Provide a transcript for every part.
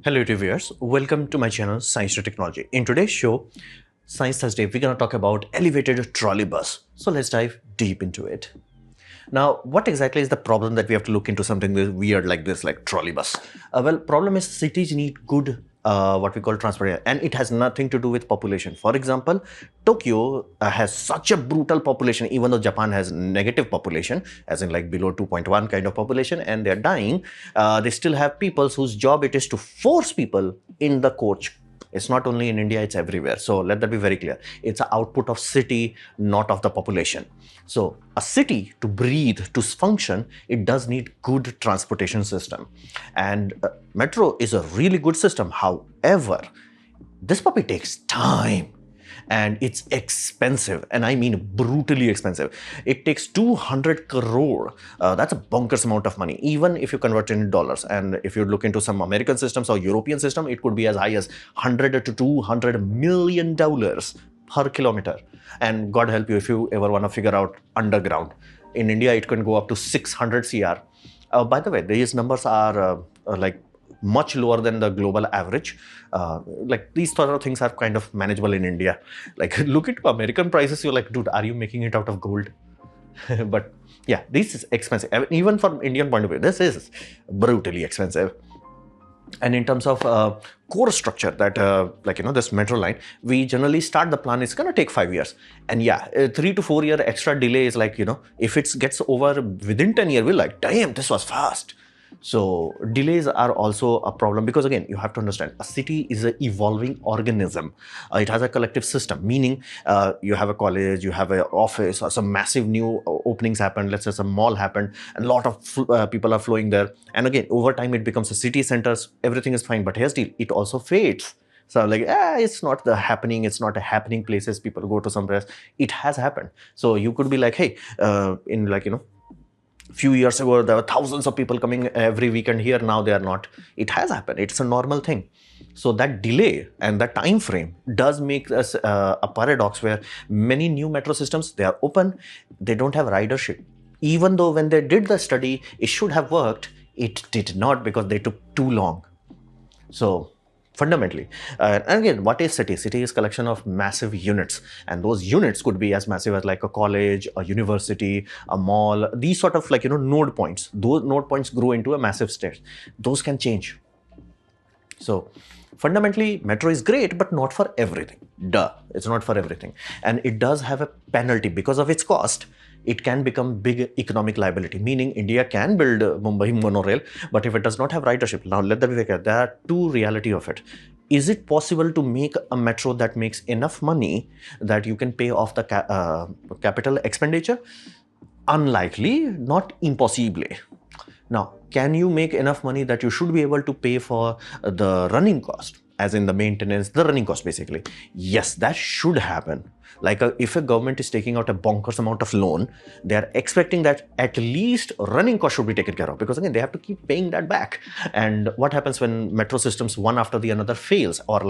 Hello viewers, welcome to my channel Science to Technology. In today's show, Science Thursday, we're going to talk about elevated trolleybus. So let's dive deep into it. Now, what exactly is the problem that we have to look into something weird like this, like trolleybus? Well, problem is cities need good what we call transport, and it has nothing to do with population. For example, Tokyo has such a brutal population, even though Japan has negative population, as in like below 2.1 kind of population, and they're dying. They still have people whose job it is to force people in the coach. It's not only in India, it's everywhere. So let that be very clear. It's an output of city, not of the population. So a city to breathe, to function, it does need good transportation system. And metro is a really good system. However, this puppy takes time. And it's expensive, and I mean brutally expensive. It takes 200 crore. That's a bonkers amount of money, even if you convert it in dollars. And if you look into some American systems or European system, it could be as high as 100 to 200 million dollars per kilometer. And God help you if you ever want to figure out underground. In India, it can go up to 600 CR. By the way, these numbers are like much lower than the global average. Like these sort of things are kind of manageable in India. Like look at American prices, you're like, dude, are you making it out of gold? But yeah, this is expensive. I mean, even from Indian point of view, this is brutally expensive. And in terms of core structure, that this metro line, we generally start the plan, it's going to take 5 years. And yeah, 3 to 4 year extra delay is like, if it gets over within 10 years, we're like, damn, this was fast. So delays are also a problem because again, you have to understand a city is an evolving organism. It has a collective system, meaning you have a college, you have an office, or some massive new openings happen. Let's say some mall happened and a lot of people are flowing there. And again, over time, it becomes a city centers. Everything is fine, but here's the deal, it also fades. So like, it's not the happening, it's not a happening places, people go to somewhere else. It has happened. So you could be like, hey, few years ago, there were thousands of people coming every weekend here. Now they are not. It has happened. It's a normal thing. So that delay and that time frame does make us a paradox where many new metro systems, they are open, they don't have ridership. Even though when they did the study, it should have worked, it did not because they took too long. So fundamentally, and again, what is city? City is collection of massive units, and those units could be as massive as like a college, a university, a mall, these sort of node points. Those node points grow into a massive state. Those can change. So fundamentally, metro is great, but not for everything. Duh, it's not for everything. And it does have a penalty because of its cost. It can become big economic liability, meaning India can build Mumbai monorail, but if it does not have ridership, now let that be clear, there are two reality of it. Is it possible to make a metro that makes enough money that you can pay off the capital expenditure? Unlikely, not impossibly. Now, can you make enough money that you should be able to pay for the running cost, as in the maintenance, the running cost basically? Yes, that should happen. Like if a government is taking out a bonkers amount of loan, they are expecting that at least running cost should be taken care of, because again, they have to keep paying that back. And what happens when metro systems one after the another fails, or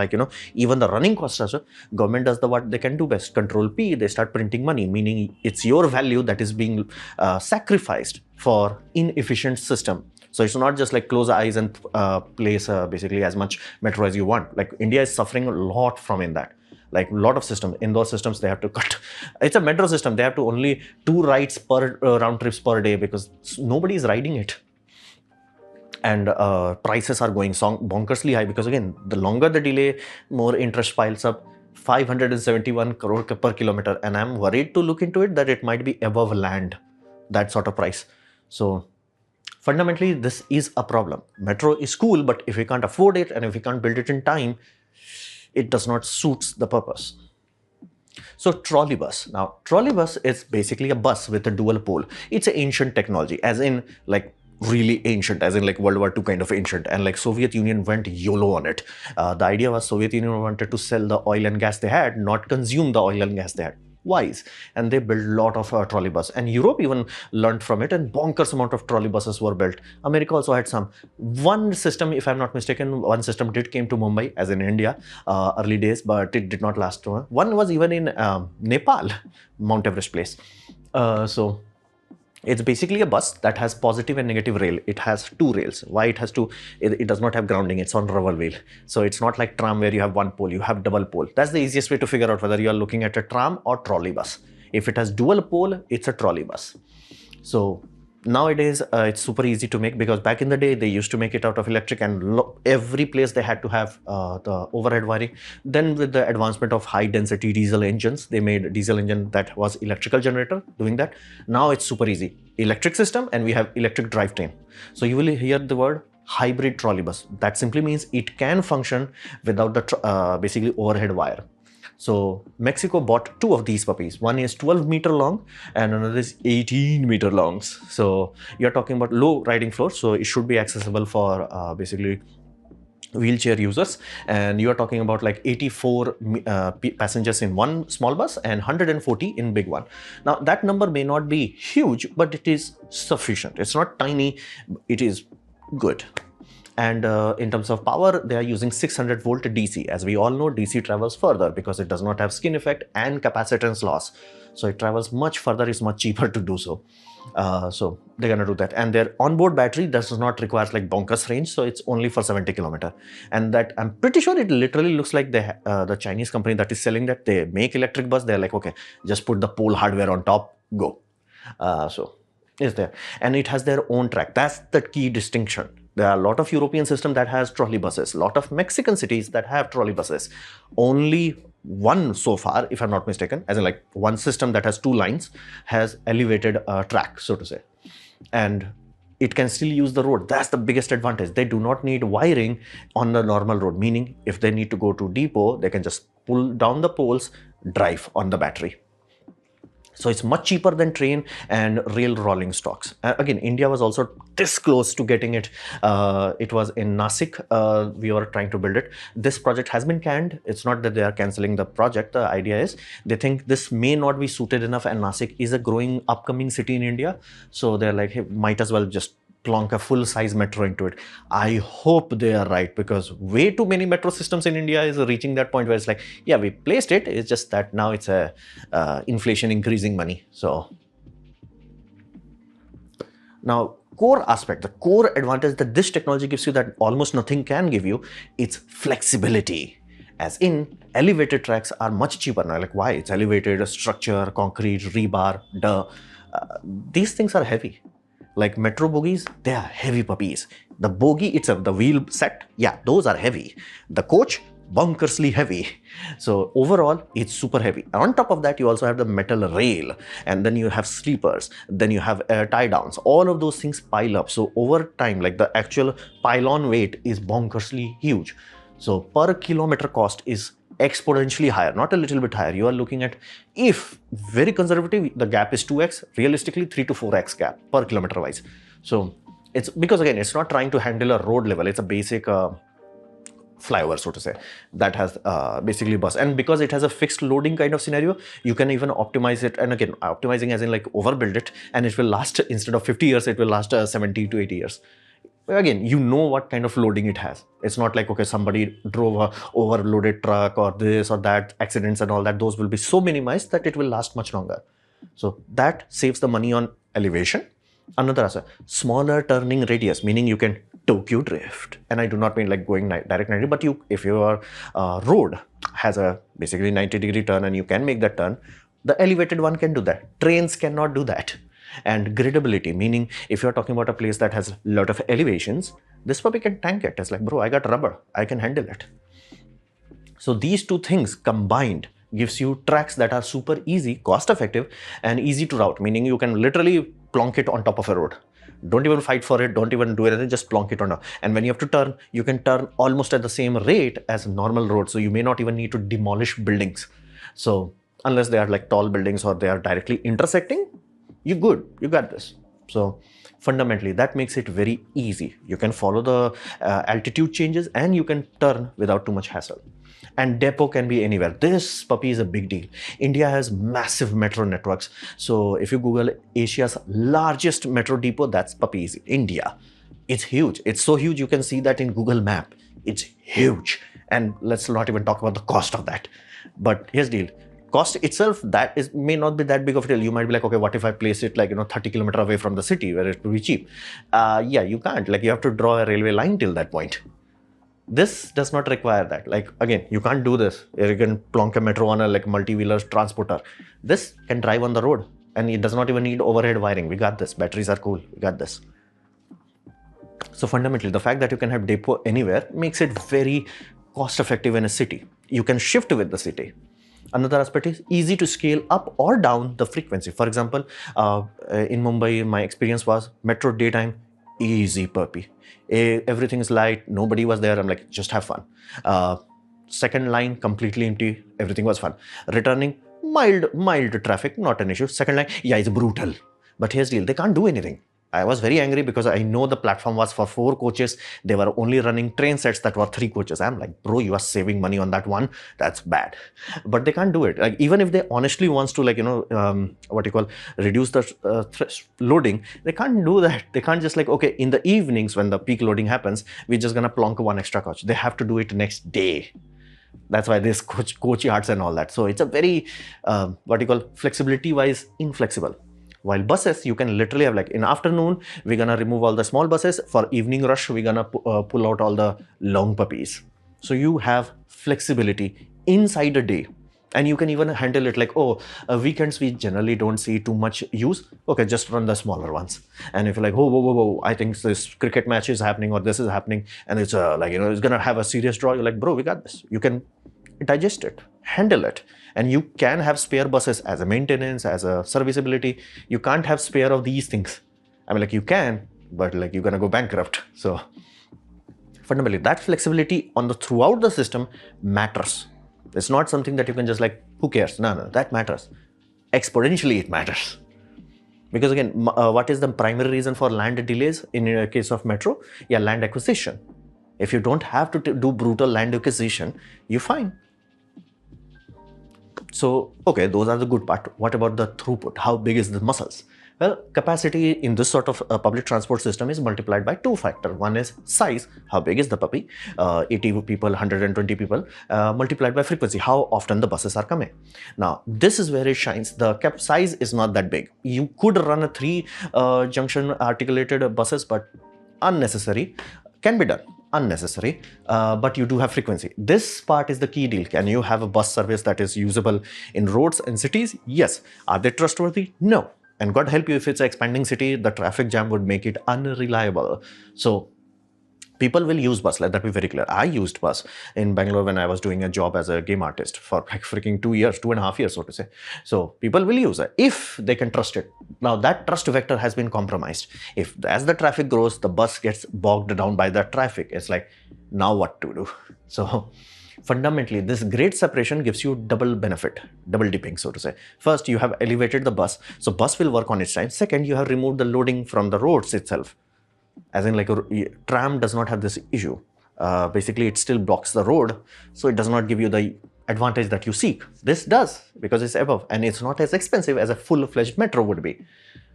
even the running costs also, government does what they can do best, Control P, they start printing money, meaning it's your value that is being sacrificed for inefficient system. So it's not just like close eyes and place basically as much metro as you want. Like India is suffering a lot from in that. Like a lot of systems, in those systems, they have to cut. It's a metro system. They have to only 2 rides per round trips per day because nobody is riding it. And prices are going bonkersly high because again, the longer the delay, more interest piles up. 571 crore per kilometer. And I'm worried to look into it that it might be above land, that sort of price. So fundamentally, this is a problem. Metro is cool, but if we can't afford it and if we can't build it in time, it does not suit the purpose. So trolleybus. Now, trolleybus is basically a bus with a dual pole. It's an ancient technology, as in like really ancient, as in like World War II kind of ancient. And like Soviet Union went YOLO on it. The idea was Soviet Union wanted to sell the oil and gas they had, not consume the oil and gas they had. Wise, and they built a lot of trolleybus, and Europe even learned from it, and bonkers amount of trolleybuses were built. America also had some. One system, if I'm not mistaken, one system did came to Mumbai, as in India, early days, but it did not last. One was even in Nepal, Mount Everest place. So It's basically a bus that has positive and negative rail. It has two rails. Why it has two? It does not have grounding. It's on rubber wheel. So it's not like tram where you have one pole. You have double pole. That's the easiest way to figure out whether you are looking at a tram or trolley bus. If it has dual pole, it's a trolley bus. So nowadays it's super easy to make, because back in the day they used to make it out of electric, and every place they had to have the overhead wiring. Then with the advancement of high density diesel engines, they made a diesel engine that was electrical generator doing that. Now it's super easy, electric system, and we have electric drivetrain. So you will hear the word hybrid trolleybus. That simply means it can function without the basically overhead wire. So Mexico bought two of these puppies. One is 12-meter long and another is 18-meter long. So you're talking about low riding floor. So it should be accessible for basically wheelchair users. And you're talking about like 84 passengers in one small bus and 140 in big one. Now that number may not be huge, but it is sufficient. It's not tiny. It is good. And in terms of power, they are using 600 volt DC. As we all know, DC travels further because it does not have skin effect and capacitance loss. So it travels much further. It's much cheaper to do so. So they're going to do that. And their onboard battery does not require like bonkers range. So it's only for 70 kilometers. And that, I'm pretty sure it literally looks like the Chinese company that is selling that. They make electric bus. They're like, okay, just put the pole hardware on top, go. So it's there. And it has their own track. That's the key distinction. There are a lot of European systems that has trolleybuses, a lot of Mexican cities that have trolleybuses. Only one so far, if I'm not mistaken, as in like one system that has two lines, has elevated track, so to say. And it can still use the road. That's the biggest advantage. They do not need wiring on the normal road, meaning if they need to go to depot, they can just pull down the poles, drive on the battery. So it's much cheaper than train and rail rolling stocks. Again, India was also this close to getting it. It was in Nashik. We were trying to build it. This project has been canned. It's not that they are cancelling the project. The idea is they think this may not be suited enough, and Nashik is a growing upcoming city in India. So they're like, hey, might as well just plonk a full-size metro into it. I hope they are right, because way too many metro systems in India is reaching that point where it's like, yeah, we placed it. It's just that now it's a inflation increasing money. So now core aspect, the core advantage that this technology gives you that almost nothing can give you, it's flexibility. As in, elevated tracks are much cheaper now. Like, why? It's elevated structure, concrete, rebar, these things are heavy. Like metro bogies, they are heavy puppies. The bogie itself, the wheel set, yeah, those are heavy. The coach, bunkersly heavy. So overall, it's super heavy. And on top of that, you also have the metal rail, and then you have sleepers, then you have tie downs. All of those things pile up. So over time, like the actual pylon weight is bonkersly huge. So per kilometer cost is exponentially higher, not a little bit higher. You are looking at, if very conservative, the gap is 2x, realistically 3 to 4x gap per kilometer wise. So it's because, again, it's not trying to handle a road level. It's a basic flyover, so to say, that has basically bus. And because it has a fixed loading kind of scenario, you can even optimize it. And again, optimizing as in like overbuild it, and it will last, instead of 50 years, it will last 70 to 80 years. Again, you know what kind of loading it has. It's not like, okay, somebody drove a overloaded truck or this or that, accidents and all that. Those will be so minimized that it will last much longer. So that saves the money on elevation. Another aspect, smaller turning radius, meaning you can Tokyo drift. And I do not mean like going direct 90, but if your road has a basically 90-degree turn and you can make that turn, the elevated one can do that. Trains cannot do that. And gradability, meaning if you're talking about a place that has a lot of elevations, this puppy can tank it. It's like, bro, I got rubber, I can handle it. So these two things combined gives you tracks that are super easy, cost effective, and easy to route, meaning you can literally plonk it on top of a road. Don't even fight for it, don't even do anything, just plonk it on top. And when you have to turn, you can turn almost at the same rate as a normal road. So you may not even need to demolish buildings. So unless they are like tall buildings or they are directly intersecting, you're good, you got this. So fundamentally, that makes it very easy. You can follow the altitude changes and you can turn without too much hassle. And depot can be anywhere. This puppy is a big deal. India has massive metro networks. So if you Google Asia's largest metro depot, that's puppy is India. It's huge. It's so huge, you can see that in Google Map. It's huge. And let's not even talk about the cost of that. But here's the deal. cost itself, may not be that big of a deal. You might be like, okay, what if I place it like 30 kilometers away from the city where it will be cheap? Yeah, you can't. Like, you have to draw a railway line till that point. This does not require that. Like, again, you can't do this. You can plonk a metro on a like multi-wheeler transporter. This can drive on the road, and it does not even need overhead wiring. We got this. Batteries are cool. We got this. So fundamentally, the fact that you can have depot anywhere makes it very cost effective in a city. You can shift with the city. Another aspect is easy to scale up or down the frequency. For example, in Mumbai, my experience was metro daytime, easy puppy. Everything is light, nobody was there. I'm like, just have fun. Second line, completely empty, everything was fun. Returning, mild traffic, not an issue. Second line, yeah, it's brutal. But here's the deal, they can't do anything. I was very angry because I know the platform was for 4 coaches. They were only running train sets that were 3 coaches. I'm like, bro, you are saving money on that one. That's bad. But they can't do it. Like, even if they honestly wants to, like, reduce the loading, they can't do that. They can't just like, okay, in the evenings when the peak loading happens, we're just gonna plonk 1 extra coach. They have to do it next day. That's why this coach yards and all that. So it's a very, flexibility wise inflexible. While buses, you can literally have like, in afternoon, we're going to remove all the small buses. For evening rush, we're going to pull out all the long puppies. So you have flexibility inside a day. And you can even handle it like, oh, weekends we generally don't see too much use. Okay, just run the smaller ones. And if you're like, whoa, I think this cricket match is happening or this is happening, and it's it's going to have a serious draw. You're like, bro, we got this. You can digest it, handle it. And you can have spare buses as a maintenance, as a serviceability. You can't have spare of these things. I mean, like, you can, but like, you're going to go bankrupt. So fundamentally, that flexibility on the throughout the system matters. It's not something that you can just like, who cares? No, that matters. Exponentially, it matters. Because again, what is the primary reason for land delays in a case of metro? Yeah, land acquisition. If you don't have to do brutal land acquisition, you're fine. So, okay, those are the good part. What about the throughput? How big is the muscles? Well, capacity in this sort of public transport system is multiplied by 2 factors. One is size, how big is the puppy, 80 people, 120 people, multiplied by frequency, how often the buses are coming. Now, this is where it shines. The cap size is not that big. You could run a 3 junction articulated buses, but unnecessary. Can be done. Unnecessary, but you do have frequency. This part is the key deal. Can you have a bus service that is usable in roads and cities? Yes. Are they trustworthy? No. And God help you, if it's an expanding city, the traffic jam would make it unreliable. So people will use bus, let that be very clear. I used bus in Bangalore when I was doing a job as a game artist for like freaking 2.5 years, so to say. So people will use it if they can trust it. Now that trust vector has been compromised. If as the traffic grows, the bus gets bogged down by the traffic. It's like, now what to do? So fundamentally, this great separation gives you double benefit, double dipping, so to say. First, you have elevated the bus, so bus will work on its time. Second, you have removed the loading from the roads itself. As in, like, a tram does not have this issue. Basically, it still blocks the road, so it does not give you the advantage that you seek. This does, because it's above, and it's not as expensive as a full-fledged metro would be.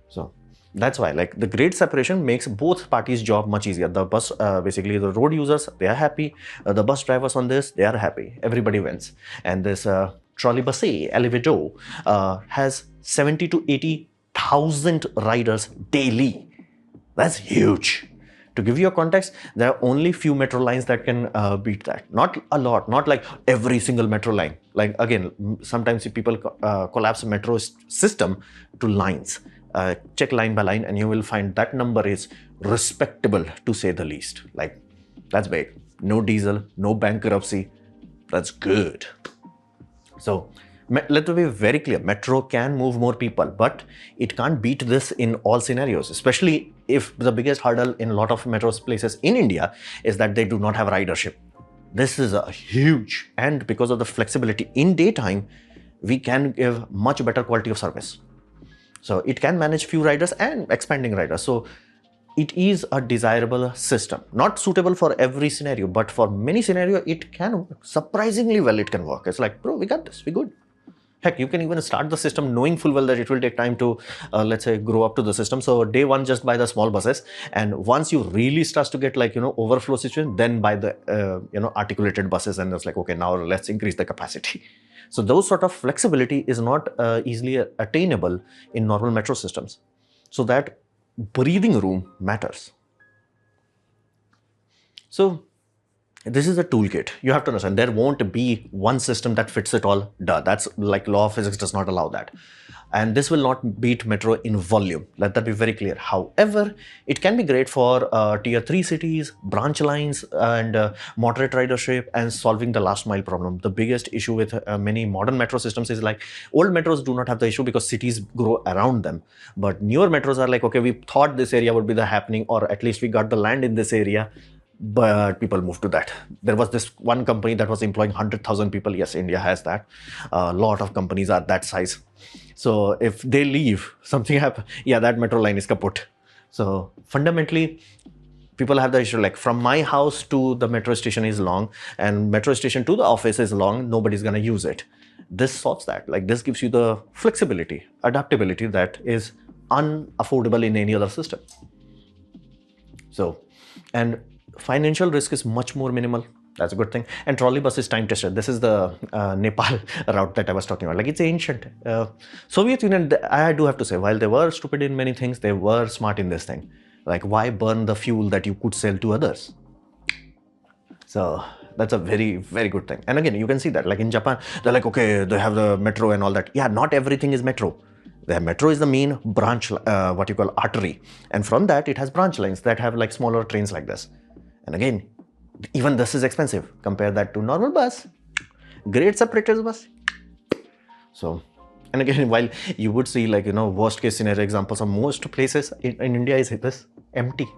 So that's why, like, the great separation makes both parties' job much easier. The bus, basically, the road users, they are happy. The bus drivers on this, they are happy. Everybody wins. And this Trolleybus Elevator has 70 to 80,000 riders daily. That's huge. To give you a context, there are only few metro lines that can beat that. Not a lot, not like every single metro line. Like, again, sometimes people collapse metro system to lines. Check line by line and you will find that number is respectable, to say the least. Like, that's big. No diesel, no bankruptcy. That's good. So let's be very clear, metro can move more people, but it can't beat this in all scenarios, especially if the biggest hurdle in a lot of metro places in India is that they do not have ridership. This is a huge, and because of the flexibility in daytime, we can give much better quality of service. So it can manage few riders and expanding riders. So it is a desirable system, not suitable for every scenario, but for many scenarios, it can work. Surprisingly well, it can work. It's like, bro, we got this, we good. Heck, you can even start the system knowing full well that it will take time to, let's say, grow up to the system. So day one, just buy the small buses. And once you really start to get like, overflow situation, then buy the, articulated buses. And it's like, okay, now let's increase the capacity. So those sort of flexibility is not easily attainable in normal metro systems. So that breathing room matters. So this is a toolkit. You have to understand there won't be one system that fits it all. Duh. That's like law of physics does not allow that. And this will not beat metro in volume. Let that be very clear. However, it can be great for tier 3 cities, branch lines, and moderate ridership, and solving the last mile problem. The biggest issue with many modern metro systems is like old metros do not have the issue because cities grow around them. But newer metros are like, okay, we thought this area would be the happening, or at least we got the land in this area. But people moved to that. There was this one company that was employing 100,000 people. Yes, India has that. A lot of companies are that size. So if they leave, something happens. Yeah, that metro line is kaput. So fundamentally, people have the issue like from my house to the metro station is long, and metro station to the office is long. Nobody's going to use it. This solves that. Like this gives you the flexibility, adaptability that is unaffordable in any other system. So, and financial risk is much more minimal. That's a good thing. And Trolleybus is time tested. This is the Nepal route that I was talking about. Like it's ancient. Soviet Union, I do have to say, while they were stupid in many things, they were smart in this thing. Like why burn the fuel that you could sell to others? So that's a very, very good thing. And again, you can see that like in Japan, they're like, okay, they have the metro and all that. Yeah, not everything is metro. The metro is the main branch, what you call artery. And from that, it has branch lines that have like smaller trains like this. And again, even this is expensive. Compare that to normal bus, great separators bus. So, and again, while you would see like, worst case scenario examples of most places in India is this empty.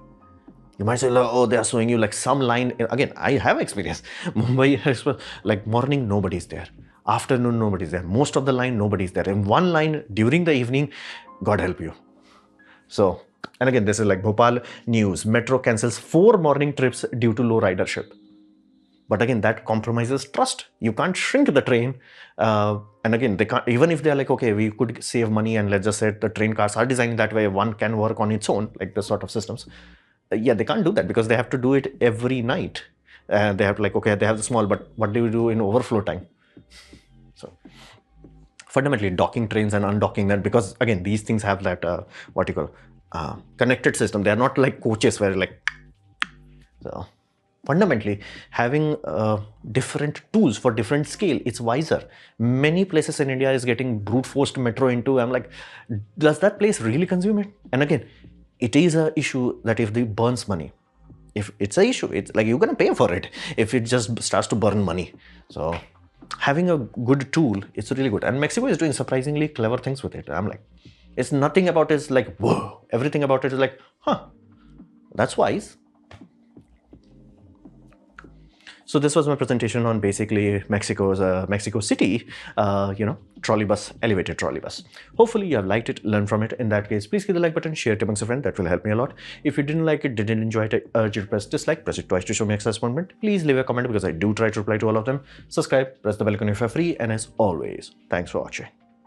You might say, oh, they are showing you like some line. Again, I have experience. Mumbai, like morning, nobody's there. Afternoon, nobody's there. Most of the line, nobody's there. In one line during the evening, God help you. So, and again, this is like Bhopal news. Metro cancels 4 morning trips due to low ridership. But again, that compromises trust. You can't shrink the train. And again, they can't, even if they're like, okay, we could save money and let's just say the train cars are designed that way, one can work on its own, like this sort of systems. Yeah, they can't do that because they have to do it every night. They have like, okay, they have the small, but what do we do in overflow time? So fundamentally docking trains and undocking them, because again, these things have that, what you call, connected system. They are not like coaches where like, so fundamentally having different tools for different scale, it's wiser. Many places in India is getting brute forced metro into, I'm like, does that place really consume it? And again, it is an issue that if they burns money, if it's an issue, it's like you're going to pay for it if it just starts to burn money. So having a good tool, it's really good. And Mexico is doing surprisingly clever things with it. I'm like, it's nothing about it is like, whoa, everything about it is like, huh, that's wise. So this was my presentation on basically Mexico's Mexico City, trolleybus, elevated trolleybus. Hopefully you have liked it, learned from it. In that case, please hit the like button, share it amongst a friend. That will help me a lot. If you didn't like it, didn't enjoy it, I urge you to press dislike, press it twice to show me excess disappointment. Please leave a comment because I do try to reply to all of them. Subscribe, press the bell icon if you're free. And as always, thanks for watching.